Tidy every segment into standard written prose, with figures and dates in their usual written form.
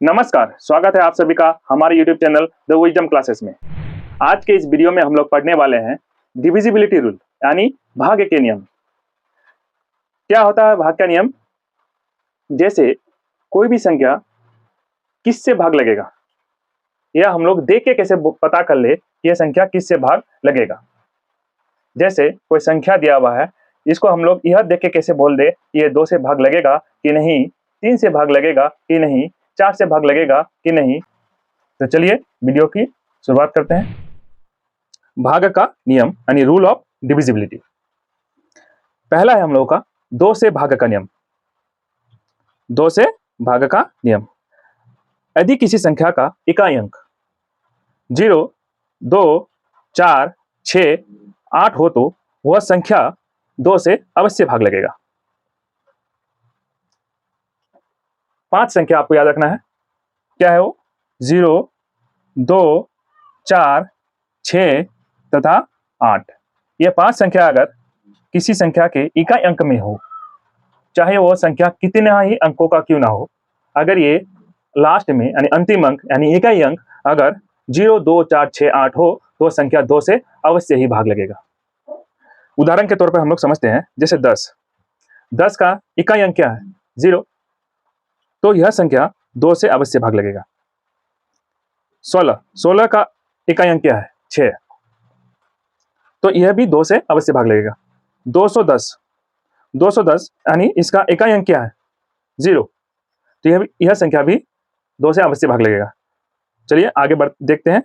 नमस्कार, स्वागत है आप सभी का हमारे YouTube channel the wisdom classes में। आज के इस वीडियो में हम लोग पढ़ने वाले हैं डिविजिबिलिटी रूल यानी भाग्य के नियम। क्या होता है भाग का नियम? जैसे कोई भी संख्या किससे भाग लगेगा, यह हम लोग देख के कैसे पता कर ले कि यह संख्या किससे भाग लगेगा। जैसे कोई संख्या दिया हुआ है, इसको हम लोग यह देख के कैसे बोल दे कि ये 2 से भाग लगेगा कि नहीं, 3 से भाग लगेगा कि नहीं, 4 से भाग लगेगा कि नहीं। तो चलिए वीडियो की शुरुआत करते हैं। भाग का नियम यानी रूल ऑफ डिविजिबिलिटी। पहला है हम लोगों का 2 से भाग का नियम। 2 से भाग का नियम। यदि किसी संख्या का इकाई अंक 0, 2, 4, 6, 8 हो तो वह संख्या 2 से अवश्य भाग लगेगा। 5 संख्या आपको याद रखना है। क्या है वो? 0, 2, 4, 6 तथा 8। यह 5 संख्या अगर किसी संख्या के इकाई अंक में हो, चाहे वो संख्या कितना ही अंकों का क्यों ना हो, अगर ये लास्ट में यानी अंतिम अंक यानी इकाई अंक अगर 0, 2, 4, 6, 8 हो तो संख्या 2 से अवश्य ही भाग लगेगा। उदाहरण के तौर पर हम लोग समझते हैं, जैसे 10 का इकाई अंक क्या है? 0, तो यह संख्या 2 से अवश्य भाग लगेगा। 16 का इकाई अंक क्या है? 6, तो यह भी 2 से अवश्य भाग लगेगा। 210 यानी इसका इकाई अंक क्या है? 0, तो यह संख्या भी 2 से अवश्य भाग लगेगा। चलिए आगे देखते हैं।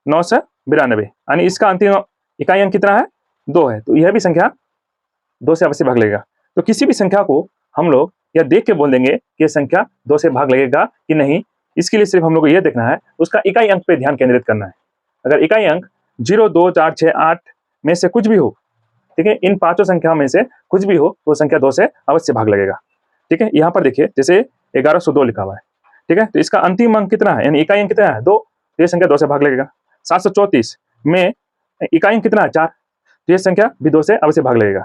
992 यानी इसका अंतिम इकाई अंक कितना है? 2 है, तो यह भी संख्या 2 से अवश्य भाग लगेगा। तो किसी भी संख्या को हम लोग यह देख के बोल देंगे कि यह संख्या 2 से भाग लगेगा कि नहीं। इसके लिए सिर्फ हम लोग को यह देखना है, उसका इकाई अंक पे ध्यान केंद्रित करना है। अगर इकाई अंक 0, 2, 4, 6, 8 में से कुछ भी हो, ठीक है, इन 5 संख्या में से कुछ भी हो तो संख्या 2 से अवश्य भाग लगेगा। ठीक है, यहाँ पर देखिए जैसे 1102 लिखा हुआ है, ठीक है, तो इसका अंतिम अंक कितना है यानी इकाई अंक कितना है? 2, तो यह संख्या 2 से भाग लगेगा। 734 में इकाई अंक कितना है? 4, तो यह संख्या भी 2 से अवश्य भाग लगेगा।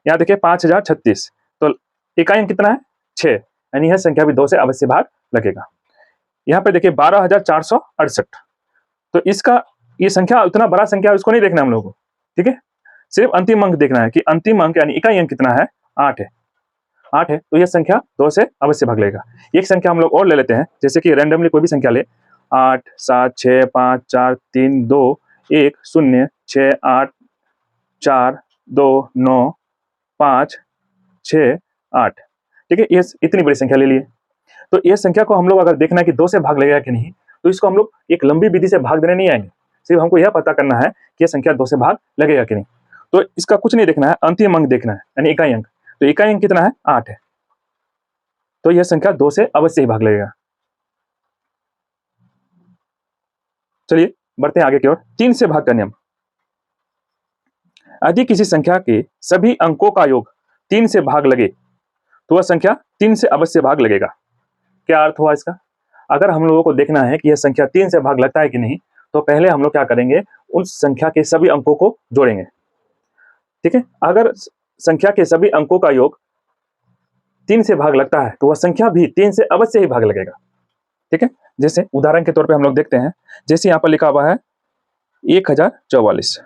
यहाँ देखिए 5036, तो इकाई अंक कितना है? 6, यानी यह संख्या भी 2 से अवश्य भाग लगेगा। यहाँ पे देखिए 12468, तो इसका ये संख्या उतना बड़ा संख्या उसको नहीं देखना हम लोगों को, ठीक है, सिर्फ अंतिम अंक देखना है कि अंतिम अंक यानी इकाई अंक कितना है? 8 है, तो यह संख्या 2 से अवश्य भाग लगेगा। एक संख्या हम लोग और ले लेते हैं, जैसे कि रैंडमली कोई भी संख्या ले, 8, 7, 6, 5, 4, 3, 2, 1, 0, 6, 8, 4, 2, 9, 5, 6, 8, ठीक है, ये इतनी बड़ी संख्या ले लिए। तो यह संख्या को हम लोग अगर देखना है कि 2 से भाग लगेगा कि नहीं, तो इसको हम लोग एक लंबी विधि से भाग देने नहीं आएंगे, सिर्फ हमको यह पता करना है कि यह संख्या 2 से भाग लगेगा कि नहीं। तो इसका कुछ नहीं देखना है, अंतिम अंक देखना है यानी इकाई अंक। तो इकाई अंक कितना है? 8 है, तो यह संख्या 2 से अवश्य ही भाग लगेगा। चलिए बढ़ते हैं आगे की ओर। 3 से भाग का नियम। यदि किसी संख्या के सभी अंकों का योग 3 से भाग लगे तो वह संख्या 3 से अवश्य भाग लगेगा। क्या अर्थ हुआ इसका? अगर हम लोगों को देखना है कि यह संख्या 3 से भाग लगता है कि नहीं, तो पहले हम लोग क्या करेंगे, उस संख्या के सभी अंकों को जोड़ेंगे। ठीक है, अगर संख्या के सभी अंकों का योग 3 से भाग लगता है तो वह संख्या भी 3 से अवश्य ही भाग लगेगा। ठीक है, जैसे उदाहरण के तौर पे हम लोग देखते हैं, जैसे यहाँ पर लिखा हुआ है 1044,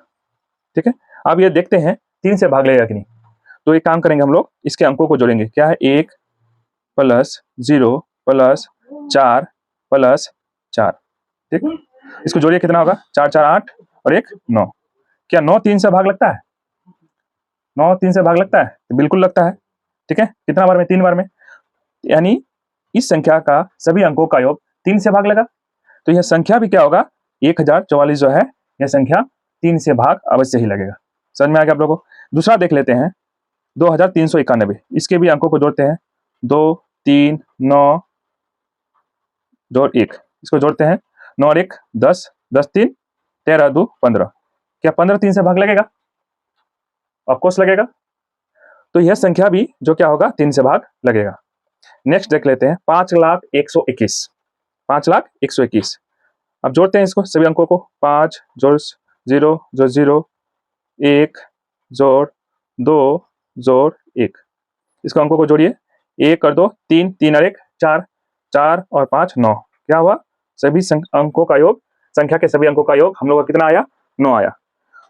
ठीक है, अब ये देखते हैं 3 से भाग लगेगा कि नहीं। तो एक काम करेंगे, हम लोग इसके अंकों को जोड़ेंगे। क्या है? 1 + 0 + 4 + 4, ठीक, इसको जोड़िए, कितना होगा? 4, 4, 8 और 1 9। क्या 9 3 से भाग लगता है? 9 3 से भाग लगता है? तो बिल्कुल लगता है। ठीक है, कितना बार में? 3 बार में, यानी इस संख्या का सभी अंकों का योग 3 से भाग लगा, तो यह संख्या भी क्या होगा? 1044 जो है, यह संख्या 3 से भाग अवश्य ही लगेगा। समझ में आ गया आप लोगों को? दूसरा देख लेते हैं, 2391, इसके भी अंकों को जोड़ते हैं। 2, 3, 9 जोड़ 1, इसको जोड़ते हैं। 9 और 1 10, 10 3 13 2 15। क्या 15 3 से भाग लगेगा? ऑफकोर्स लगेगा। तो यह संख्या भी जो क्या होगा? 3 से भाग लगेगा। नेक्स्ट देख लेते हैं 5,01,21, 5,01,21। अब जोड़ते हैं इसको सभी अंकों को। 5 जोड़ 0 जोड़ 0, 1 जोड़ 2 जोड़ 1, इसको अंकों को जोड़िए। 1 और 2 3, 3 और 1 4, 4 और 5 9, क्या हुआ, सभी अंकों का योग, संख्या के सभी अंकों का योग हम लोग का कितना आया, 9 आया।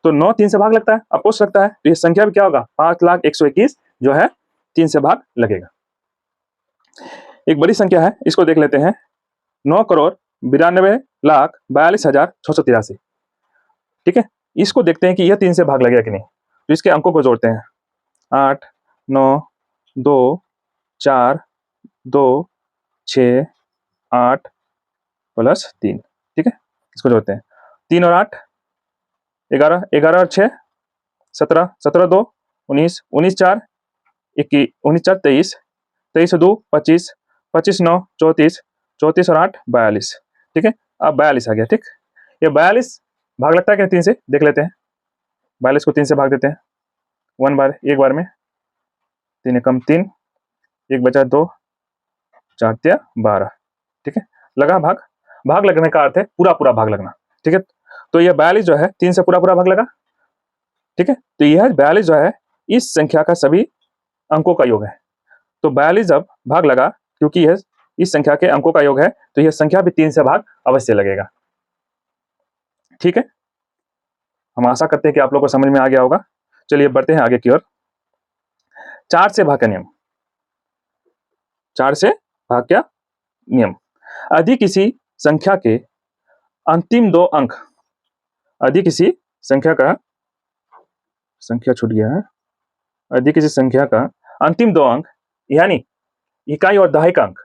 तो 9 3 से भाग लगता है, आपको सकता है, तो ये संख्या भी क्या होगा, 5,01,21 जो है 3 से भाग लगेगा। एक बड़ी संख्या है, इसको देख लेते हैं, 9,92,42,683। ठीक है, इसको देखते हैं कि यह 3 से भाग लगेगा कि नहीं। तो इसके अंकों को जोड़ते हैं, 8 9 2 4 2 6 8 प्लस 3। ठीक है, इसको जोड़ते हैं, 3 और 8 11, 11 और 6 17, 17 2 19, 19 4 21, 19 4 23, 23 2 25, 25 9 34, 34 और 8 42। ठीक है, अब 42 आ गया। ठीक, ये 42 भाग लगता है कि 3 से, देख लेते हैं। 42 को 3 से भाग देते हैं, एक बार में, 3 एकम 3, 1 बचा 2, 4 तिया 12। ठीक है, लगा भाग, भाग लगने का अर्थ है पूरा पूरा भाग लगना। ठीक है, तो यह 42 जो है 3 से पूरा पूरा भाग लगा। ठीक है, तो यह 42 जो है इस संख्या का सभी अंकों का योग है। तो 42 जब भाग लगा, क्योंकि यह इस संख्या के अंकों का योग है, तो यह संख्या भी 3 से भाग अवश्य लगेगा। ठीक है, हम आशा करते हैं कि आप लोगों को समझ में आ गया होगा। चलिए बढ़ते हैं आगे की ओर। 4 से भाग का नियम, 4 से भाग क्या नियम, यदि किसी संख्या के अंतिम 2 अंक, यदि किसी संख्या का, संख्या छूट गया है, यदि किसी संख्या का अंतिम 2 अंक यानी इकाई और दहाई का अंक,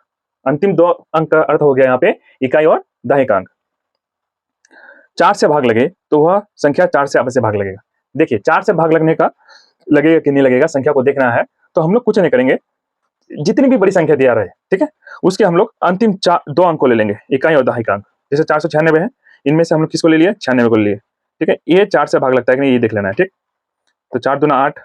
अंतिम 2 अंक का अर्थ हो गया यहाँ पे इकाई और दहाई का अंक, 4 से भाग लगे, तो वह संख्या 4 से अवश्य भाग लगेगा। देखिए 4 से भाग लगने का लगेगा कि नहीं लगेगा, संख्या को देखना है। तो हम लोग कुछ नहीं करेंगे, जितनी भी बड़ी संख्या दिया रहे, ठीक है, उसके हम लोग अंतिम 2 अंक को ले लेंगे, इकाई और दहाई का अंक। जैसे 496 है, इनमें से हम लोग किसको ले लिए, 96 को ले लिए। ठीक है, ये 4 से भाग लगता है कि नहीं, ये देख लेना है। ठीक, तो 4 दूना 8,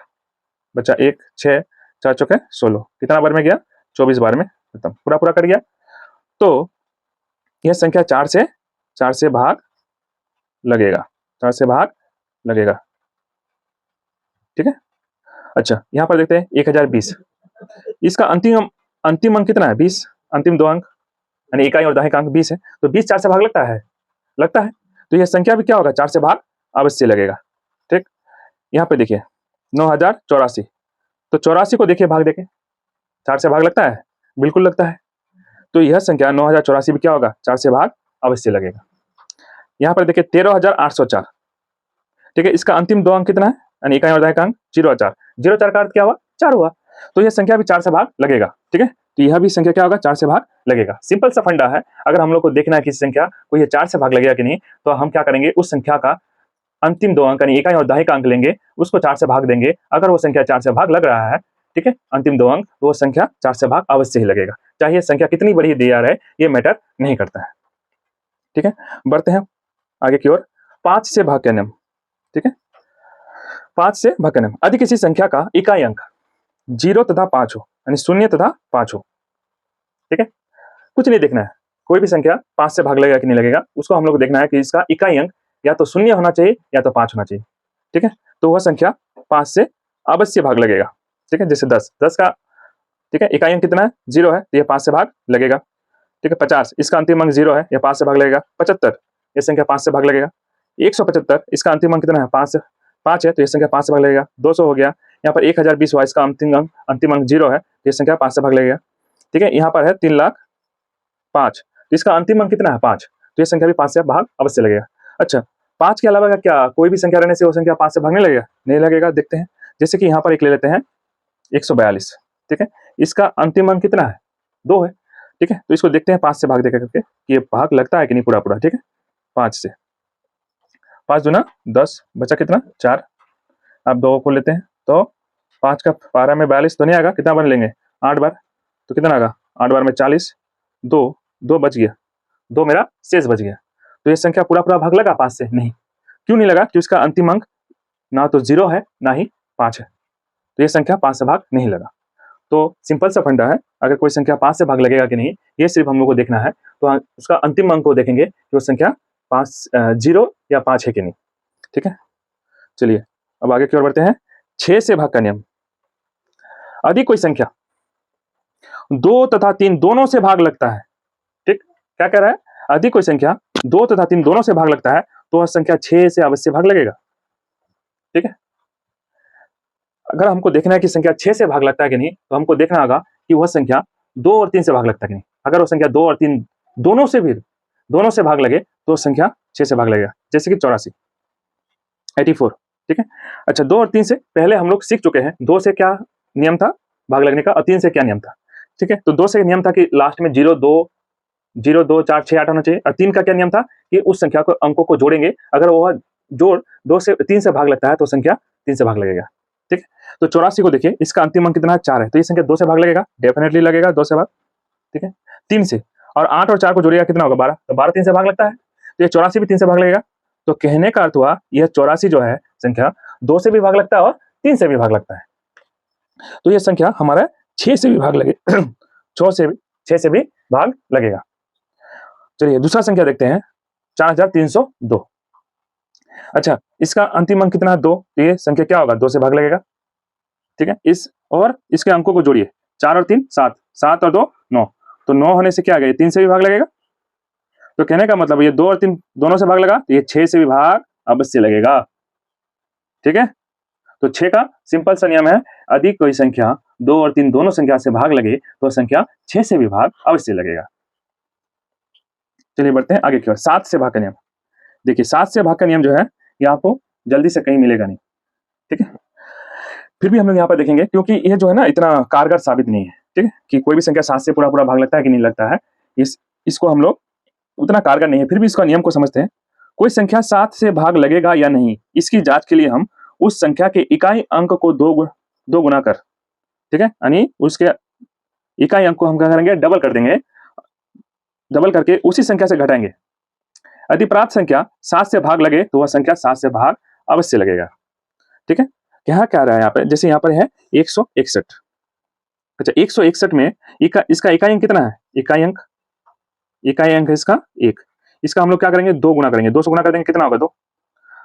बचा 1 6, 4 चौके 16, कितना बार में गया, 24 बार में, खत्म, पूरा पूरा कर गया। तो यह संख्या 4 से भाग लगेगा, 4 से भाग लगेगा। ठीक है, अच्छा यहाँ पर देखते हैं 1020, इसका अंतिम अंक कितना है, 20, अंतिम 2 अंक यानी इकाई और दहाई का अंक 20 है, तो 20 4 से भाग लगता है, लगता है। तो यह संख्या भी क्या होगा, 4 से भाग अवश्य लगेगा। ठीक, यहाँ पे देखिए 9084, तो 84 को देखिए भाग देके 4 से भाग लगता है, बिल्कुल लगता है। तो यह संख्या 9084 भी क्या होगा, 4 से भाग अवश्य लगेगा। यहाँ पर देखिए 13804, ठीक है, इसका अंतिम 2 अंक कितना है, यानी इकाई और दहाई का अंक 04, 04 का अर्थ क्या हुआ, 4 हुआ। तो यह संख्या भी 4 से भाग लगेगा। ठीक है, तो यह भी संख्या क्या होगा, 4 से भाग लगेगा। सिंपल सा फंडा है, अगर हम लोग को देखना है किसी संख्या को ये 4 से भाग लगेगा कि नहीं, तो हम क्या करेंगे, उस संख्या का अंतिम 2 अंक यानी इकाई और दहाई का अंक लेंगे, उसको 4 से भाग देंगे। अगर वो संख्या 4 से भाग लग रहा है, ठीक है, अंतिम 2 अंक, तो वो संख्या 4 से भाग अवश्य ही लगेगा, चाहे संख्या कितनी बड़ी दी जा रहा है, ये मैटर नहीं करता है। ठीक है, बढ़ते हैं आगे की ओर। 5 से भाग का नियम, ठीक है, 5 से भाग का नियम, यदि किसी संख्या का इकाई अंक 0 तथा 5 हो, यानी 0 तथा 5 हो, ठीक है, कुछ नहीं देखना है, कोई भी संख्या 5 से भाग लगेगा कि नहीं लगेगा, उसको हम लोग को देखना है कि इसका इकाई अंक या तो 0 होना चाहिए या तो 5 होना चाहिए। ठीक है, तो वह संख्या 5 से अवश्य भाग लगेगा। ठीक है, जैसे 10 का, ठीक है, इकाई अंक कितना है, 0 है, तो यह 5 से भाग लगेगा। ठीक है, 50, इसका अंतिम अंक 0 है, यह 5 से भाग लगेगा। 75, यह संख्या 5 से भाग लगेगा। 175, इसका अंतिम अंक कितना है, 5 है, तो यह संख्या 5 से भाग लगेगा। 200 हो गया, यहाँ पर 1020 हुआ, इसका अंतिम अंक 0 है, तो यह संख्या 5 से भाग लगेगा। ठीक है, यहाँ पर है 3,05,000, तो इसका अंतिम अंक कितना है, 5, तो यह संख्या भी 5 से भाग अवश्य लगेगा। अच्छा, 5 के अलावा क्या कोई भी संख्या रहने से वो संख्या 5 से भागने लगेगा, नहीं लगेगा। देखते हैं, जैसे कि यहाँ पर एक ले लेते हैं 142, ठीक है, इसका अंतिम अंक कितना है, 2 है। ठीक है, तो इसको देखते हैं 5 से भाग देकर करके कि ये भाग लगता है कि नहीं पूरा पूरा। ठीक है, 5 से, 5 दूना 10, बचा कितना, 4, आप 2 को लेते हैं, तो 5 का 12 में 42 तो नहीं आएगा, कितना बार लेंगे, 8 बार, तो कितना आएगा, 8 बार में 40, 2 बच गया, 2 मेरा शेष बच गया। तो ये संख्या पूरा पूरा भाग लगा 5 से, नहीं, क्यों नहीं लगा, क्योंकि इसका अंतिम अंक ना तो 0 है ना ही 5 है, तो ये संख्या 5 से भाग नहीं लगा। तो सिंपल सा फंडा है, अगर कोई संख्या 5 से भाग लगेगा कि नहीं, ये सिर्फ हम लोग को देखना है, तो उसका अंतिम अंक को देखेंगे कि वो संख्या 0 या 5 है कि नहीं। ठीक है, चलिए अब आगे की ओर बढ़ते हैं। 6 से भाग का नियम, यदि कोई संख्या 2 तथा 3 दोनों से भाग लगता है, ठीक, क्या कह रहा है, यदि कोई संख्या 2 तथा 3 दोनों से भाग लगता है तो वह संख्या 6 से अवश्य भाग लगेगा। ठीक है, अगर हमको देखना है कि संख्या 6 से भाग लगता है कि नहीं, तो हमको देखना होगा कि वह संख्या 2 और 3 से भाग लगता है कि नहीं। अगर वो संख्या 2 और 3 दोनों से भाग लगे तो संख्या 6 से भाग लगेगा। जैसे कि 84, 84। ठीक है, अच्छा 2 और 3 से पहले हम लोग सीख चुके हैं 2 से क्या नियम था भाग लगने का और 3 से क्या नियम था। ठीक है, तो 2 से नियम था कि लास्ट में 0 2 4 6 8 होना चाहिए, और 3 का क्या नियम था कि उस संख्या को अंकों को जोड़ेंगे, अगर वह जोड़ 2 से 3 से भाग लगता है तो संख्या 3 से भाग लगेगा। ठीक है, तो 84 को देखिए, इसका अंतिम अंक कितना है, 4 है, तो ये संख्या 2 से भाग लगेगा, डेफिनेटली लगेगा 2 से भाग। ठीक है, 3 से, और 8 और 4 को जोड़िएगा कितना होगा, 12, तो 12 3 से भाग लगता है, तो ये 84 भी 3 से भाग लगेगा। तो कहने का अर्थ हुआ यह 84 जो है संख्या 2 से भी भाग लगता है और 3 से भी भाग लगता है, तो यह संख्या हमारा 6 से भी भाग लगे 6 से भी भाग लगेगा। चलिए दूसरा संख्या देखते हैं, 4302। अच्छा, इसका अंतिम अंक कितना है, 2, तो ये संख्या क्या होगा, 2 से भाग लगेगा। ठीक है, इस और इसके अंकों को जोड़िए, 4 और 3 7, 7 और 2 9, तो 9 होने से क्या आ गया, 3 से भी भाग लगेगा। तो कहने का मतलब ये 2 और 3 दोनों से भाग लगा, तो ये 6 से भी भाग अवश्य लगेगा। ठीक है, तो 6 का सिंपल सा नियम है, यदि कोई संख्या 2 और 3 दोनों संख्या से भाग लगे तो संख्या 6 से भी भाग अवश्य लगेगा। चलिए बढ़ते हैं आगे की ओर, 7 से भाग का नियम। देखिए 7 से भाग का नियम जो है ये आपको जल्दी से कहीं मिलेगा नहीं। ठीक है, फिर भी हम लोग यहाँ पर देखेंगे, क्योंकि ये जो है ना इतना कारगर साबित नहीं है। ठीक है, कि कोई भी संख्या 7 से पूरा पूरा भाग लगता है कि नहीं लगता है, इसको हम लोग उतना कारगर नहीं है, फिर भी इसका नियम को समझते हैं। कोई संख्या 7 से भाग लगेगा या नहीं, इसकी जांच के लिए हम उस संख्या के इकाई अंक को दो गुना कर, ठीक है, यानी उसके इकाई अंक को हम क्या करेंगे, डबल कर देंगे, डबल करके उसी संख्या से घटाएंगे। यदि प्राप्त संख्या 7 से भाग लगे तो वह संख्या 7 से भाग अवश्य लगेगा। ठीक है, क्या कह रहा है यहाँ पे, जैसे यहाँ पर है 161। अच्छा 161 में इसका इकाई अंक कितना है, इकाई अंक है इसका 1, इसका हम लोग क्या करेंगे, 2 गुना करेंगे, 2 से गुना कर देंगे, कितना होगा 2।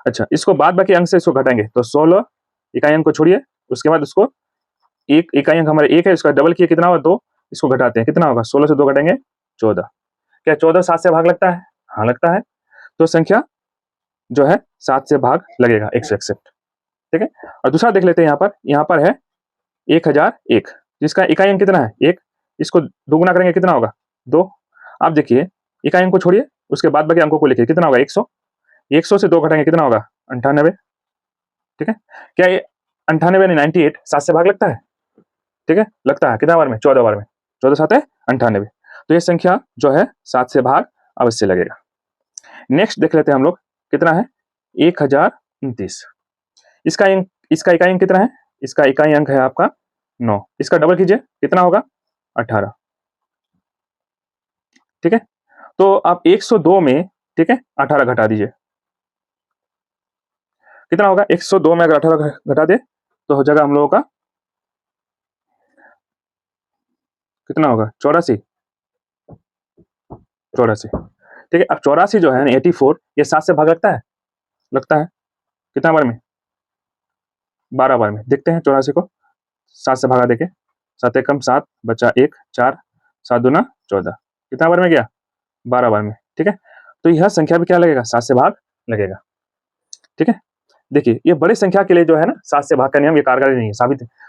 अच्छा, इसको बाद बाकी अंक से इसको घटाएंगे, तो 16 इकाई अंक को छोड़िए, उसके बाद उसको एक इकाई अंक हमारे 1 है, इसका डबल किया कितना होगा 2, इसको घटाते हैं, कितना होगा, 16 से 2 घटाएंगे 14। क्या 14 7 से भाग लगता है, हाँ लगता है, तो संख्या जो है 7 से भाग लगेगा 161। ठीक है, और दूसरा देख लेते हैं, यहाँ पर है 1001, जिसका इकाई अंक कितना है 1, इसको 2 गुना करेंगे कितना होगा 2। आप देखिए इकाई अंक को छोड़िए, उसके बाद बाकी अंकों को लिखिए, कितना होगा 100, 100 से 2 घटाएंगे कितना होगा 98। ठीक है, क्या ये 98 यानी 98 7 से भाग लगता है, ठीक है, लगता है, कितना बार में, 14 बार में, 14 7 है 98, तो ये संख्या जो है 7 से भाग अवश्य लगेगा। नेक्स्ट देख लेते हैं हम लोग, कितना है 1029, इसका इकाई अंक कितना है, इसका इकाई अंक है आपका 9, इसका डबल कीजिए कितना होगा 18। ठीक है, तो आप 102 में, ठीक है, 18 घटा दीजिए, कितना होगा 102 में अगर 18 घटा दे तो हो जाएगा हम लोगों का कितना होगा 84। ठीक है, अब 84 जो है 84, ये 7 से भाग लगता है कितना बार में, 12 बार में। देखते हैं 84 को 7 से भागा देके, 7 एकम 7 बचा 1 4, 7 दूना 14, कितना बार में गया 12 बार में। ठीक है, तो यह संख्या भी क्या लगेगा 7 से भाग लगेगा। ठीक है, देखिए ये बड़े संख्या के लिए जो है ना 7 से भाग का नियम ये कारगर नहीं है,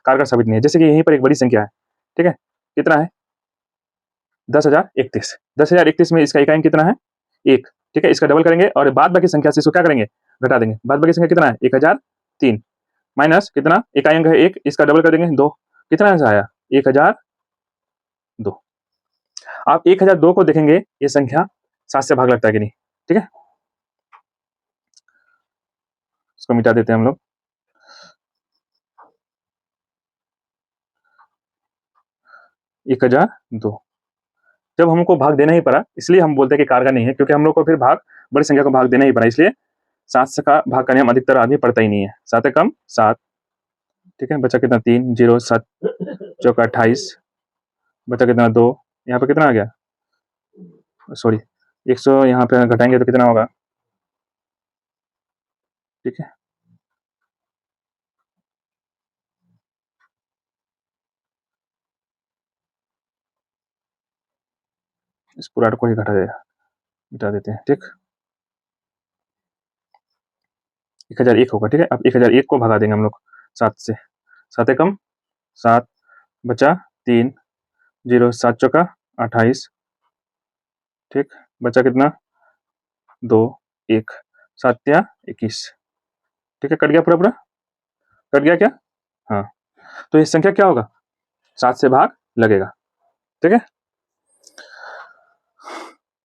कारगर साबित नहीं है। जैसे कि यहीं पर एक बड़ी संख्या है, ठीक है, कितना है 10,031, 10,031 में इसका इकाई अंक कितना है 1। ठीक है, इसका डबल करेंगे और बाद बाकी संख्या से इसको क्या करेंगे, घटा देंगे। बाद बाकी संख्या कितना है 1003 माइनस कितना, इकाई अंक है 1, इसका डबल कर देंगे 2, कितना से आया 1002। आप 1002 को देखेंगे, ये संख्या 7 से भाग लगता है कि नहीं। ठीक है, इसको मिटा देते हैं हम लोग। एक हजार दो, जब हमको भाग देना ही पड़ा इसलिए हम बोलते हैं कि कारगर नहीं है, क्योंकि हम लोग को फिर भाग बड़ी संख्या को भाग देना ही पड़ा, इसलिए 7 का भाग का नियम अधिकतर आदमी पढ़ता ही नहीं है। 7 कम 7, ठीक है, बचा कितना 3 0 7 चौका 28, बचा कितना 2, यहाँ पे कितना आ गया, सॉरी 100 यहाँ पे घटाएंगे तो कितना होगा, ठीक है, इस पूरा को ही घटा देगा, मिटा देते हैं। ठीक, 1001 होगा। ठीक है, अब 1001 को भगा देंगे हम लोग 7 से। 7 एकम 7 बचा 3, 0 7 चौका 28। ठीक, बचा कितना 2 1 7 या 21। ठीक है, कट गया पूरा पूरा, कट गया क्या? हाँ, तो ये संख्या क्या होगा? 7 से भाग लगेगा। ठीक है,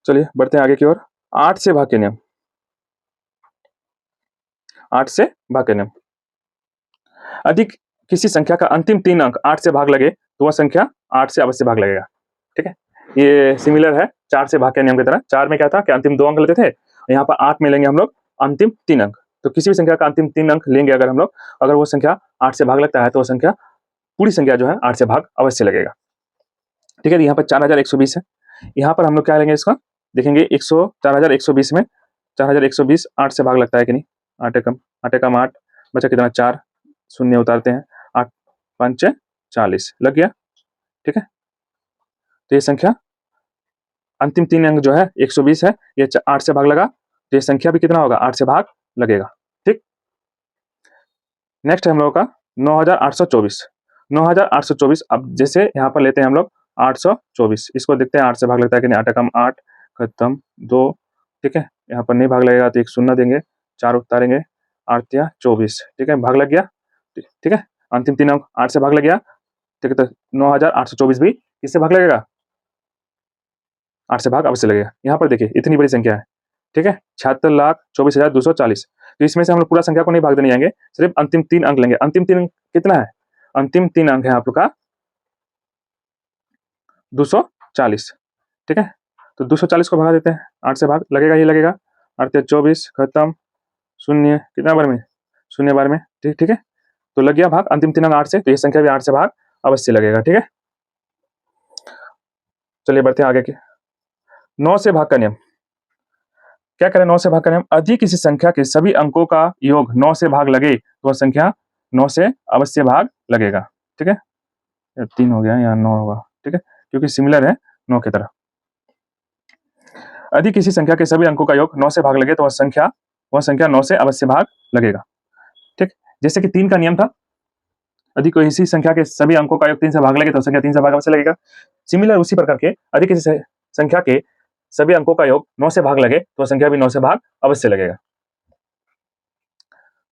चलिए बढ़ते हैं आगे की ओर। 8 से भाग के नियम। 8 से भाग के नियम। अधिक किसी संख्या का अंतिम 3 अंक 8 से भाग लगे तो वह संख्या 8 से अवश्य भाग लगेगा। ठीक है, ये सिमिलर है 4 से भाग के नियम की तरह। 4 में क्या था कि अंतिम 2 अंक लेते थे, यहाँ पर 8 में लेंगे हम लोग अंतिम 3 अंक। तो किसी भी संख्या का अंतिम 3 अंक लेंगे अगर हम लोग, अगर वो संख्या 8 से भाग लगता है तो वो संख्या, पूरी संख्या जो है 8 से भाग अवश्य लगेगा। ठीक है, यहाँ पर 4120 है। यहाँ पर हम लोग क्या लेंगे, इसका देखेंगे 4120 में 4120 8 से भाग लगता है कि नहीं? 8 एकम 8 बचा कितना 4, शून्य उतारते हैं, 8 5 40 लग गया। ठीक है, तो ये संख्या अंतिम 3 अंक जो है 120 है, ये 8 से भाग लगा तो ये संख्या भी कितना होगा? 8 से भाग लगेगा। ठीक, नेक्स्ट है हम लोगों का 9824। 9824, अब जैसे यहाँ पर लेते हैं हम लोग 824, इसको देखते हैं 8 से भाग लगता है कि नहीं? 8 एकम 8 खत्म 2। ठीक है, यहाँ पर नहीं भाग लगेगा तो एक शून्य देंगे, 4 उतारेंगे, 8 या 24। ठीक है, भाग लग गया। ठीक है, अंतिम 3 अंक 8 से भाग लग गया। ठीक है, तो 9824 भी किससे भाग लगेगा? 8 से भाग अवश्य लगेगा। यहाँ पर देखिए इतनी बड़ी संख्या है। ठीक है, 76,24,240। तो इसमें से हम लोग पूरा संख्या को नहीं भाग देने जाएंगे, सिर्फ अंतिम 3 अंक लेंगे। अंतिम 3 अंक कितना है? अंतिम 3 अंक है आप लोग का 240। ठीक है, तो 240 को भगा देते हैं, 8 से भाग लगेगा ही लगेगा। 8 24 खत्म, शून्य कितना बार में? शून्य बार में। ठीक, ठीक है, तो लग गया भाग अंतिम 3 अंक 8 से, तो ये संख्या भी 8 से भाग अवश्य लगेगा। ठीक है, चलिए बढ़ते हैं आगे के। 9 से भाग का नियम। क्या करें 9 से भाग का नियम? अधिक किसी संख्या के सभी अंकों का योग 9 से भाग लगे तो वह संख्या 9 से अवश्य भाग लगेगा। ठीक है, 3 हो गया, यहाँ 9 होगा। ठीक है, क्योंकि सिमिलर है 9 की तरह। अधिक किसी संख्या के सभी अंकों का योग 9 से भाग लगे तो वह संख्या 9 से अवश्य भाग लगेगा। ठीक, जैसे कि 3 का नियम था, अधिक किसी संख्या के सभी अंकों का योग 3 से भाग लगे तो संख्या 3 से भाग अवश्य लगेगा। सिमिलर उसी प्रकार के अधिक किसी संख्या के सभी अंकों का योग 9 से भाग लगे तो संख्या भी 9 से भाग अवश्य लगेगा।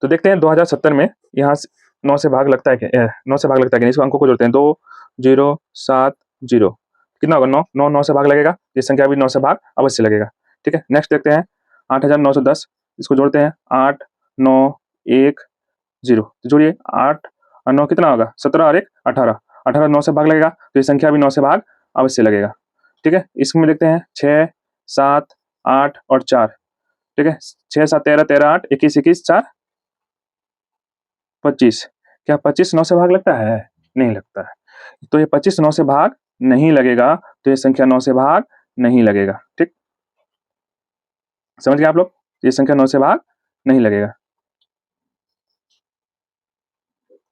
तो देखते हैं 2070 में यहाँ 9 से भाग लगता है कि 9 से भाग लगता है कि नहीं? इसको अंकों को जोड़ते हैं, 2 0 7 0, कितना होगा? 9 9 से भाग लगेगा, ये संख्या भी 9 से भाग अवश्य लगेगा। ठीक है, नेक्स्ट देखते हैं 8910, इसको जोड़ते हैं 8 9 1 0, जोड़िए 8 और 9 कितना होगा? 17 और 1 18, 18 9 से भाग लगेगा तो ये संख्या भी 9 से भाग अवश्य लगेगा। ठीक है, इसमें देखते हैं 6 7 8 और 4। ठीक है, 6 7 13 13 8 21 21 4 25। क्या 25 9 से भाग लगता है? नहीं लगता है, तो ये 25 9 से भाग नहीं लगेगा, तो ये संख्या 9 से भाग नहीं लगेगा। ठीक, समझ गए आप लोग? ये संख्या 9 से भाग नहीं लगेगा,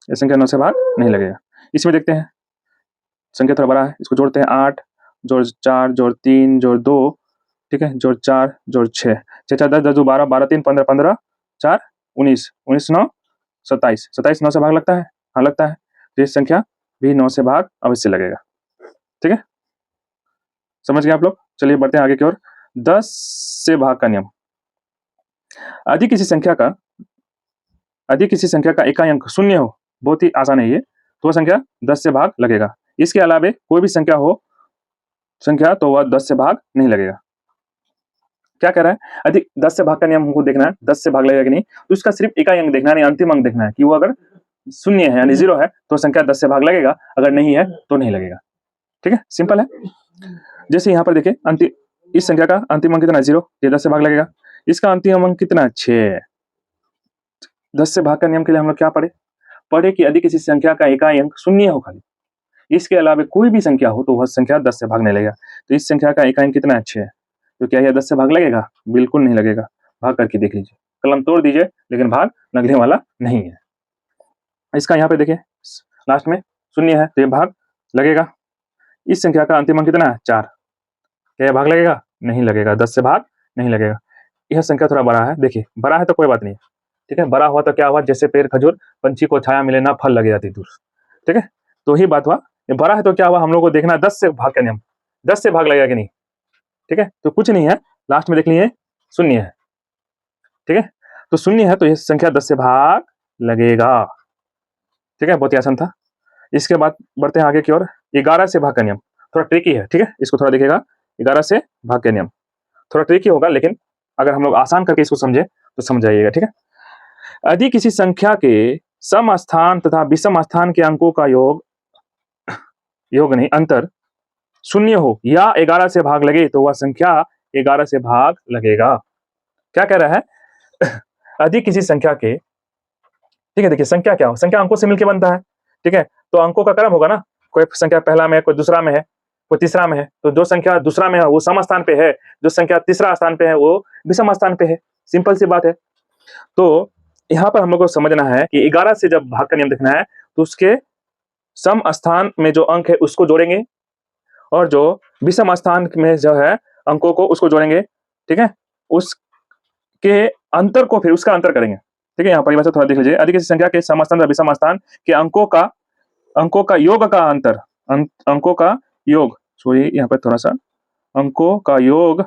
ये संख्या 9 से भाग नहीं लगेगा। इसमें देखते हैं संख्या थोड़ा बड़ा है, इसको जोड़ते हैं 8 जोड़ 4 जोड़ 3 जोड़ 2। ठीक है, जोड़ 4 जोड़ 6, 6 4 10 10 2 12 12 3 15 15 4 19 19 9 27, 27 9 से भाग लगता है? हाँ लगता है, तो ये संख्या भी 9 से भाग अवश्य लगेगा। ठीक है, समझ गए आप लोग? चलिए बढ़ते हैं आगे की ओर। 10 से भाग का नियम। अधिक किसी संख्या का इकाई अंक शून्य हो, बहुत ही आसान है ये, तो वह संख्या 10 से भाग लगेगा। इसके अलावे कोई भी संख्या तो वह 10 से भाग नहीं लगेगा। क्या कह रहा है? अधिक 10 से भाग का नियम हमको देखना है, 10 से भाग लगेगा कि नहीं, तो उसका सिर्फ इकाई अंक देखना है, अंतिम अंक देखना है कि वो अगर शून्य है यानी 0 है तो संख्या 10 से भाग लगेगा, अगर नहीं है तो नहीं लगेगा। ठीक है, सिंपल है। जैसे यहाँ पर देखिए इस संख्या का अंतिम अंक कितना है? 0, ये 10 से भाग लगेगा। इसका अंतिम अंक कितना है? 6। 10 से भाग का नियम के लिए हम लोग क्या पढ़े कि अधिक किसी संख्या का इकाई अंक शून्य हो खाली, इसके अलावा कोई भी संख्या हो तो वह संख्या 10 से भाग नहीं लगेगा। तो इस संख्या का इकाई अंक कितना है? 6, तो क्या यह 10 से भाग लगेगा? बिल्कुल नहीं लगेगा। भाग करके देख लीजिए, कलम तोड़ दीजिए, लेकिन भाग लगने वाला नहीं है। इसका यहाँ पे देखिए लास्ट में शून्य है तो ये भाग लगेगा। इस संख्या का अंतिम अंक कितना है? 4, क्या ये भाग लगेगा? नहीं लगेगा, 10 से भाग नहीं लगेगा। यह संख्या थोड़ा बड़ा है, देखिए बड़ा है तो कोई बात नहीं, ठीक है। बड़ा हुआ तो क्या हुआ, जैसे पेड़ खजूर, पंछी को छाया मिले ना फल लगे जाती दूर, ठीक है। तो ही बात हुआ, ये बड़ा है तो क्या हुआ, हम लोग को देखना 10 से भाग का नियम, 10 से भाग लगेगा कि नहीं, ठीक है। तो कुछ नहीं है, लास्ट में देख लिए शून्य है, ठीक है। तो शून्य है तो यह संख्या 10 से भाग लगेगा, ठीक है। बहुत ही आसान था। इसके बाद बढ़ते हैं आगे की ओर, 11 से भाग का नियम थोड़ा ट्रिकी है, ठीक है। इसको थोड़ा देखिएगा, 11 से भाग का नियम थोड़ा ट्रिकी होगा, लेकिन अगर हम लोग आसान करके इसको समझे तो समझ जाइएगा, ठीक है। यदि किसी संख्या के सम स्थान तथा विषम स्थान के अंकों का योग नहीं अंतर शून्य हो या 11 से भाग लगे तो वह संख्या 11 से भाग लगेगा। क्या कह रहा है? यदि किसी संख्या के, ठीक है, देखिए संख्या क्या हो, संख्या अंकों से मिलकर बनता है, ठीक है। तो अंकों का क्रम होगा ना, कोई संख्या पहला में है, कोई दूसरा में है, कोई तीसरा में है, तो जो संख्या दूसरा में है वो सम स्थान पे है, जो संख्या तीसरा स्थान पे है वो विषम स्थान पे है, सिंपल सी बात है। तो यहाँ पर हम लोग को समझना है कि 11 से जब भाग का नियम देखना है तो उसके सम स्थान में जो अंक है उसको जोड़ेंगे, और जो विषम स्थान में जो है अंकों को उसको जोड़ेंगे, ठीक है। उसके अंतर को फिर उसका अंतर करेंगे, ठीक है। यहाँ परिभाषा थोड़ा देख लीजिए, यदि किसी संख्या के सम स्थान तथा विषम स्थान के अंकों का योग का अंतर, अंकों का योग, सॉरी यहाँ पर थोड़ा सा, अंकों का योग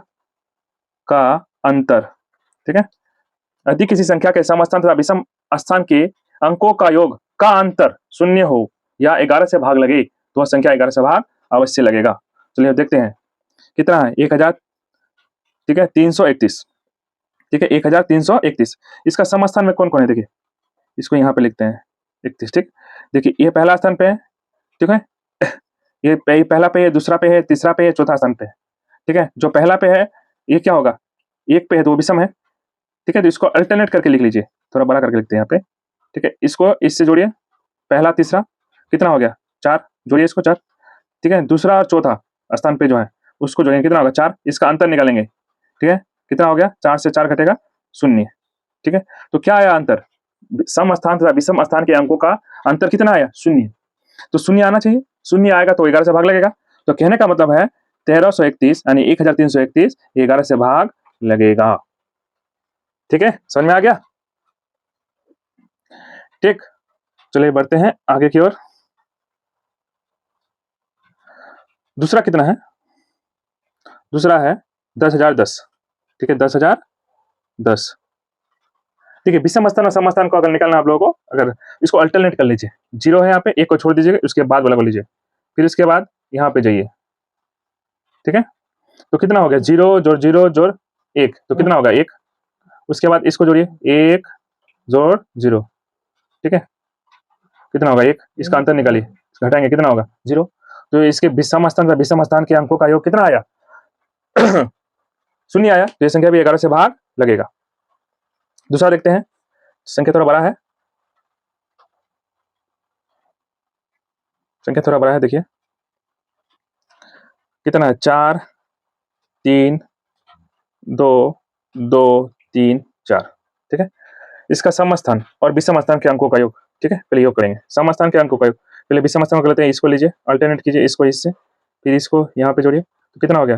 का अंतर, ठीक है। यदि किसी संख्या के सम स्थान तथा विषम स्थान के अंकों का योग का अंतर शून्य हो या 11 से भाग लगे तो वह संख्या 11 से भाग अवश्य लगेगा। चलिए देखते हैं कितना है, 1000, ठीक है, 331, ठीक है, 1331। इसका सम स्थान में कौन कौन है, देखिए इसको यहाँ पे लिखते हैं 31, ठीक। देखिए ये पहला स्थान पे है, ठीक है, ये पहला पे है, दूसरा पे है, तीसरा पे है, चौथा स्थान पे है, ठीक है। जो पहला पे है ये क्या होगा, एक पे है तो वो विषम है, ठीक है। तो इसको अल्टरनेट करके लिख लीजिए, थोड़ा बड़ा करके लिखते हैं यहाँ पे, ठीक है। इसको इससे जोड़िए, पहला तीसरा कितना हो गया, 4, जोड़िए इसको 4, ठीक है। दूसरा और चौथा स्थान पे जो है उसको जोड़ेंगे, कितना होगा 4, इसका अंतर निकालेंगे, ठीक है। कितना हो गया, 4 से 4 घटेगा 0, ठीक है। तो क्या आया अंतर, सम स्थान तथा विषम स्थान के अंकों का अंतर कितना आया, 0। तो 0 आना चाहिए, 0 आएगा तो 11 से भाग लगेगा। तो कहने का मतलब है 1331 यानी 1331 11 से भाग लगेगा, ठीक है। समझ में आ गया, ठीक। चलिए बढ़ते हैं आगे की ओर। दूसरा कितना है, दूसरा है 10,010, ठीक है, 10,010, ठीक है। विषम स्थान और सम स्थान को अगर निकालना आप लोगों को, अगर इसको अल्टरनेट कर लीजिए, 0 है यहाँ पे, एक को छोड़ दीजिए, उसके बाद वाला को लीजिए, फिर इसके बाद यहाँ पे जाइए, ठीक है। तो कितना हो गया, 0 जोड़ 0 जोड़ 1, तो कितना होगा 1, उसके बाद इसको जोड़िए 1 जोड़ 0, ठीक है, कितना होगा 1, इसका अंतर निकालिए, घटाएंगे कितना होगा 0। तो इसके विषम स्थान के अंकों का योग कितना आया, 0 आया, तो ये संख्या भी 11 से भाग लगेगा। दूसरा देखते हैं, संख्या थोड़ा बड़ा है, संख्या थोड़ा बड़ा है, देखिए कितना है, 4 3 2 2 3 4, ठीक है। इसका सम स्थान और विषम स्थान के अंकों का योग, ठीक है, पहले योग करेंगे, सम स्थान के अंकों का योग, पहले विषम स्थान को लेते हैं, इसको लीजिए, अल्टरनेट कीजिए इसको इससे, फिर इसको यहाँ पे जोड़िए, तो कितना हो गया,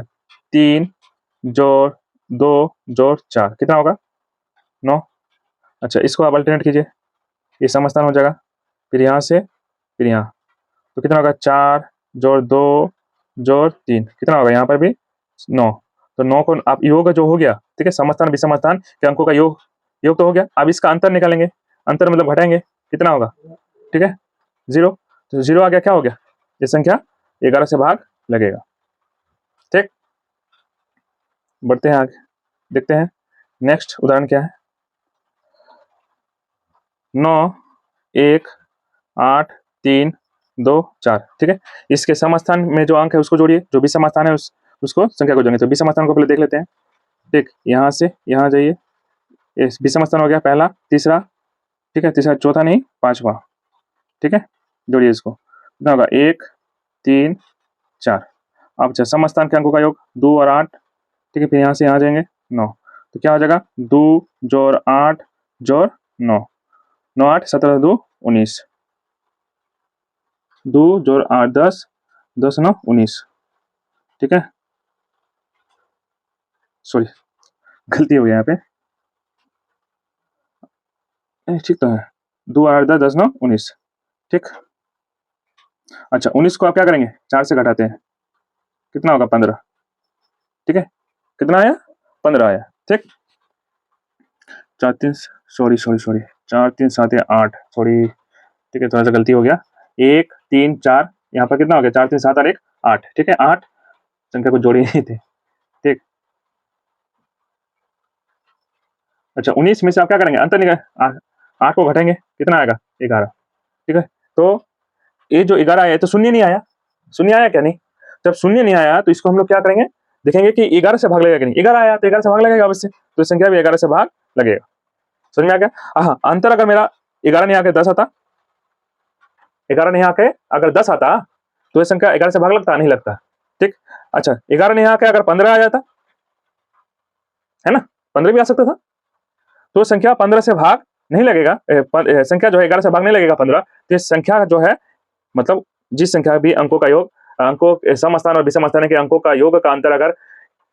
3 जोड़ 2 जोड़ 4, कितना होगा 9। अच्छा इसको आप अल्टरनेट कीजिए, ये सम स्थान हो जाएगा, फिर यहाँ से फिर यहाँ, तो कितना होगा 4 जोड़ 2 जोड़ 3, कितना होगा यहाँ पर भी 9। तो 9 को आप योग जो हो गया, ठीक है, सम स्थान विषम स्थान के अंकों का योग, योग तो हो गया, अब इसका अंतर निकालेंगे, अंतर मतलब घटाएंगे, कितना होगा, ठीक है 0। तो 0 आ गया, क्या हो गया, ये संख्या 11 से भाग लगेगा, ठीक। बढ़ते हैं आगे, देखते हैं नेक्स्ट उदाहरण क्या है, 9 1 8 3 2 4, ठीक है। इसके सम स्थान में जो अंक है उसको जोड़िए, जो भी सम स्थान है उसको संख्या को जोड़िए, तो विषम स्थान को पहले देख लेते हैं, ठीक। यहाँ से यहाँ जाइए, ये विषम स्थान हो गया पहला तीसरा, ठीक है, तीसरा चौथा नहीं पांचवा, ठीक है, जोड़िए इसको, कितना होगा 1 3 4। अब अच्छा सम स्थान के अंकों का योग 2 और 8, ठीक है, फिर यहाँ से यहाँ जाएंगे 9, तो क्या हो जाएगा 2 जोड़ 8 जोड़ 9, 9 8 17 2 19, 2 जोड़ 8 10 10 9 19, ठीक है। सॉरी गलती हो गई यहाँ पे, ठीक तो है, 2 8 10 10 9 19, ठीक। अच्छा 19 को आप क्या करेंगे, 4 से घटाते हैं, कितना होगा 15, ठीक है, कितना आया 15 आया, ठीक। 4 3 सॉरी सॉरी सॉरी 4 3 7 8 सॉरी, ठीक है, थोड़ा सा गलती हो गया, 1 3 4 यहाँ पर कितना हो गया, 4 3 7 और 1 8, ठीक है, 8 संख्या को जोड़े नहीं थे, ठीक। अच्छा 19 में से आप क्या करेंगे, अंतर निकाल, 8 को घटाएंगे कितना आएगा 11, ठीक है। तो ये जो 11 आया तो शून्य नहीं आया, शून्य आया क्या, नहीं। जब शून्य नहीं आया तो इसको हम लोग क्या करेंगे, देखेंगे कि 11 से भाग लगेगा कि नहीं, 11 आया तो 11 से भाग लगेगा अवश्य, तो संख्या भी 11 से भाग लगेगा, समझ में आ गया। हाँ, अंतर अगर मेरा 11 नहीं आके 10 आता, 11 नहीं आके अगर 10 आता तो ये संख्या 11 से भाग लगता, नहीं लगता, ठीक। अच्छा 11 नहीं आके अगर 15 आ जाता है ना, 15 भी आ सकता था, तो संख्या 15 से भाग नहीं लगेगा, संख्या जो है 11 से भाग नहीं लगेगा 15, तो ये संख्या जो है मतलब जिस संख्या भी अंकों का योग, अंकों सम स्थान और विषम स्थान के अंकों का योग का अंतर अगर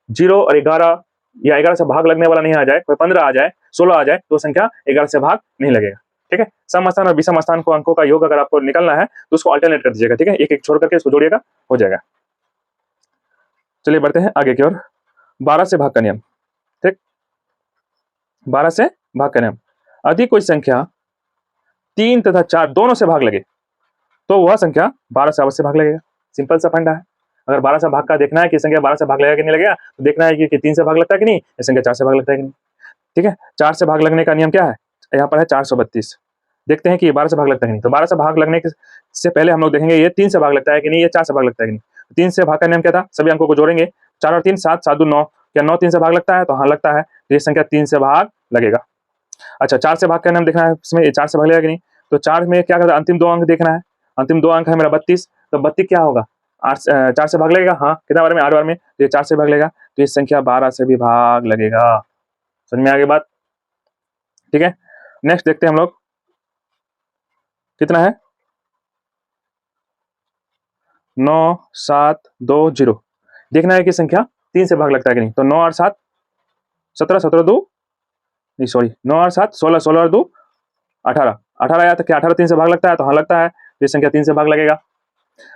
0 और 11 या 11 से भाग लगने वाला नहीं आ जाए, कोई 15 आ जाए 16 आ जाए, तो संख्या 11 से भाग नहीं लगेगा, ठीक है। सम स्थान और विषम स्थान को अंकों का योग अगर आपको निकलना है तो उसको अल्टरनेट कर दीजिएगा, ठीक है, एक एक छोड़ करके इसको जोड़िएगा, हो जाएगा। चलिए बढ़ते हैं आगे की ओर, 12 से भाग का नियम, ठीक। 12 से भाग का नियम, यदि कोई संख्या 3 तथा 4 दोनों से भाग लगे तो वह संख्या 12 से अवश्य भाग लगेगा, सिंपल सा फंडा है। अगर 12 से भाग का देखना है कि संख्या 12 से भाग लगेगा कि नहीं लगेगा, तो देखना है कि 3 से भाग लगता है कि नहीं, या संख्या 4 से भाग लगता है कि नहीं, ठीक है। 4 से भाग लगने का नियम क्या है, यहाँ पर है 432, देखते हैं कि ये 12 से भाग लगता है कि नहीं। तो 12 से भाग लगने से पहले हम लोग देखेंगे ये 3 से भाग लगता है कि नहीं, ये 4 से भाग लगता है कि नहीं। 3 से भाग का नियम क्या था, सभी अंकों को जोड़ेंगे, 4 और 3 7 7 2 9, क्या 9 3 से भाग लगता है, तो हाँ लगता है, तो ये संख्या 3 से भाग लगेगा। अच्छा 4 से भाग का नियम देखना है, इसमें ये 4 से भाग लगेगा कि नहीं, तो 4 में क्या करता है, अंतिम 2 अंक देखना है, अंतिम 2 अंक है मेरा 32, तो 32 क्या होगा, 4 से भाग लगेगा, हाँ कितना बार में, 8 बार में, तो ये 4 से भाग लगेगा, तो ये संख्या 12 से भी भाग लगेगा, समझ में आ गई बात, ठीक है। नेक्स्ट देखते हैं हम लोग, कितना है 9 7 2 0, देखना है कि संख्या 3 से भाग लगता है कि नहीं, तो 9 और 7 17 17 2 नहीं सॉरी 9 और 7 16 16 और 2 18 18 आया तो क्या 18 3 से भाग लगता है, तो हाँ लगता है, तो ये संख्या 3 से भाग लगेगा।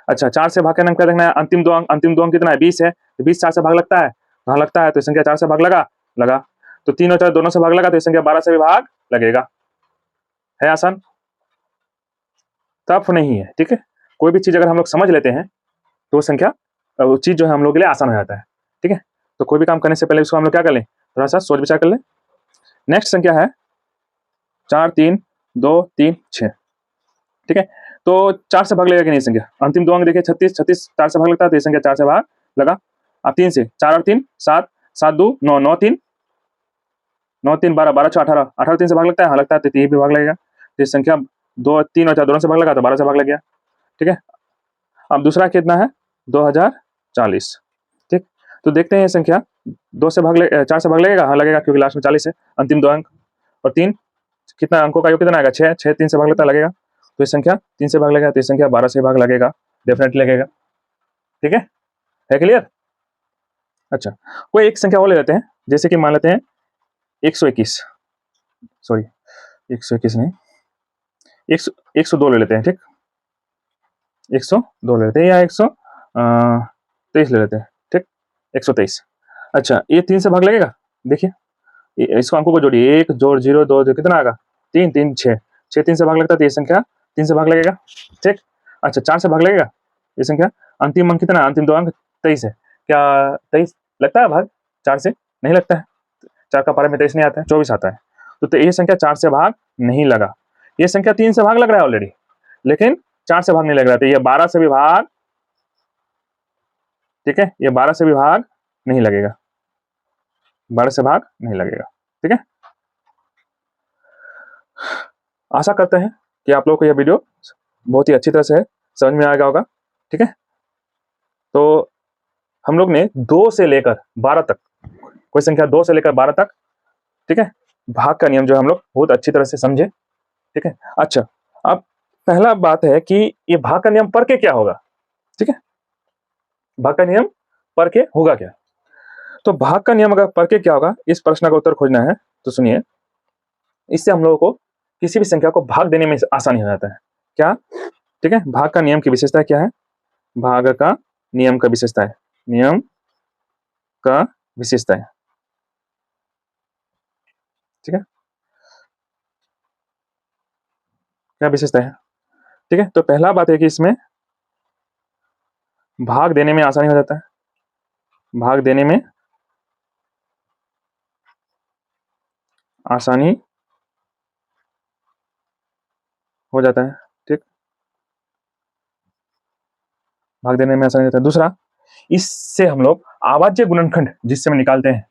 अच्छा 4 से भाग का नाम क्या देखना है, अंतिम 2 अंक, अंतिम 2 अंक कितना है 20 है, तो 20 4 से भाग लगता है, तो हाँ लगता है, तो संख्या 4 से भाग लगा, तो 3 और 4 दोनों से भाग लगा, तो ये संख्या 12 से भी भाग लगेगा, है आसान, टफ नहीं है, ठीक है। कोई भी चीज अगर हम लोग समझ लेते हैं तो वो संख्या, वो चीज जो है हम लोग के लिए आसान हो जाता है, ठीक है। तो कोई भी काम करने से पहले उसको हम लोग क्या कर लें, थोड़ा सा सोच विचार कर लें। नेक्स्ट संख्या है 4 3 2 3 6, ठीक है। तो 4 से भाग लगेगा कि नहीं संख्या, अंतिम 2 अंक देखिए 36 36 4 से भाग लगता है, तो ये संख्या 4 से भाग लगा। अब 3 से 4 और 3 7 7 2 9 9 3 9 3 12 12 6 18 18 3 से भाग लगता है, हाँ लगता है, तो 3 भी भाग लगेगा, तो ये संख्या 2 3 और 4 दोनों से भाग लगा, तो 12 से भाग लग गया, ठीक है। अब दूसरा कितना है 2040, ठीक। तो देखते हैं ये संख्या 2 से भाग 4 से भाग लगेगा, हाँ लगेगा, क्योंकि लास्ट में 40 है, अंतिम 2 अंक, और 3 कितना अंकों का योग कितना आएगा 6 6 3 से भाग लगता लगेगा, तो ये संख्या 3 से भाग लगेगा, तो ये संख्या 12 से भाग लगेगा, डेफिनेटली लगेगा, ठीक है क्लियर। अच्छा कोई एक संख्या और ले लेते हैं, जैसे कि मान लेते हैं 121, सॉरी 121 नहीं 102 ले लेते हैं, ठीक, 102 ले लेते हैं, या 123 ले लेते हैं, ठीक, 123। अच्छा ये 3 से भाग लगेगा, देखिए इसको अंकों को जोड़िए, 1 जोड़ 0 2 जो कितना आएगा 3 3 6 6 3 से भाग लगता है, तो ये संख्या 3 से भाग लगेगा, ठीक। अच्छा 4 से भाग लगेगा ये संख्या, अंतिम अंक कितना, अंतिम 2 अंक 23 है, क्या 23 लगता है भाग 4 से, नहीं लगता है, 4 का पारा में 23 नहीं आता है, 24 आता है, तो ये संख्या 4 से भाग नहीं लगा। ये संख्या 3 से भाग लग रहा है ऑलरेडी, लेकिन 4 से भाग नहीं लग रहा था, ये 12 से भी भाग, ठीक है, ये 12 से भी भाग नहीं लगेगा, 12 से भाग नहीं लगेगा, ठीक है। आशा करते हैं कि आप लोगों को यह वीडियो बहुत ही अच्छी तरह से समझ में आएगा होगा, ठीक है। तो हम लोग ने 2 से लेकर 12 तक, कोई संख्या 2 से लेकर 12 तक, ठीक है, भाग का नियम जो हम लोग बहुत अच्छी तरह से समझे, ठीक है। अच्छा अब पहला बात है कि ये भाग का नियम पढ़ के क्या होगा, ठीक है, भाग का नियम पढ़ के होगा क्या, तो भाग का नियम अगर पढ़ के क्या होगा, इस प्रश्न का उत्तर खोजना है तो सुनिए, इससे हम लोगों को किसी भी संख्या को भाग देने में आसानी हो जाता है। क्या? ठीक है, भाग का नियम की विशेषता क्या है? भाग का नियम का विशेषता है, नियम का विशेषता है, ठीक है, क्या विशेषता है? ठीक है, तो पहला बात है कि इसमें भाग देने में आसानी हो जाता है, भाग देने में आसानी हो जाता है, ठीक, भाग देने में आसानी होता है। दूसरा, इससे हम लोग अभाज्य गुणनखंड जिससे हम निकालते हैं,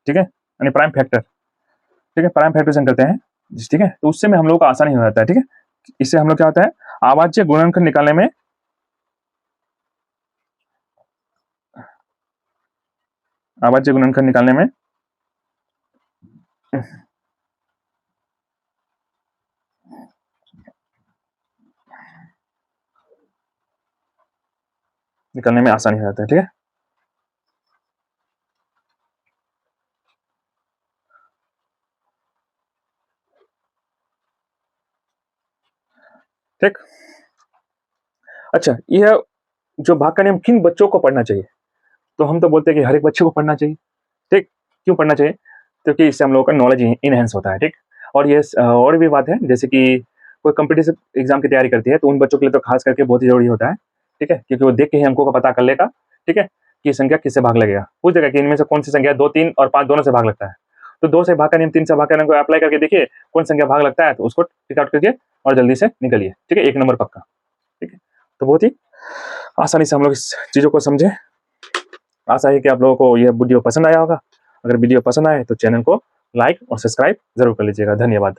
ठीक है, यानी प्राइम फैक्टर, ठीक है, प्राइम फैक्टर से निकलते हैं, ठीक है, तो उससे में हम लोग को आसानी हो जाता है, ठीक है। इससे हम लोग क्या होता है, अभाज्य गुणनखंड निकालने में, अभाज्य गुणनखंड निकालने में आसानी हो जाता है, ठीक है। ठीक, अच्छा, यह जो भाग का नियम किन बच्चों को पढ़ना चाहिए, तो हम तो बोलते हैं कि हर एक बच्चे को पढ़ना चाहिए, ठीक। क्यों पढ़ना चाहिए? क्योंकि इससे हम लोगों का नॉलेज इनहेंस होता है, ठीक। और ये और भी बात है, जैसे कि कोई कॉम्पिटिटिव एग्जाम की तैयारी करती है तो उन बच्चों के लिए तो खास करके बहुत ही जरूरी होता है, ठीक है, क्योंकि वो देख के ही अंकों का पता कर लेगा, ठीक है, कि संख्या किससे भाग लगेगा, पूछ देगा कि इनमें से कौन सी संख्या 2, 3 और 5 दोनों से भाग लगता है। तो 2 से भाग का नियम, 3 से भाग का नियम को अप्लाई करके देखिए कौन संख्या भाग लगता है, तो उसको टिक आउट करके और जल्दी से निकलिए, ठीक है, 1 नंबर पक्का, ठीक है। तो बहुत ही आसानी से हम लोग इस चीज़ों को समझे। आशा है कि आप लोगों को यह वीडियो पसंद आया होगा। अगर वीडियो पसंद आए तो चैनल को लाइक और सब्सक्राइब जरूर कर लीजिएगा। धन्यवाद।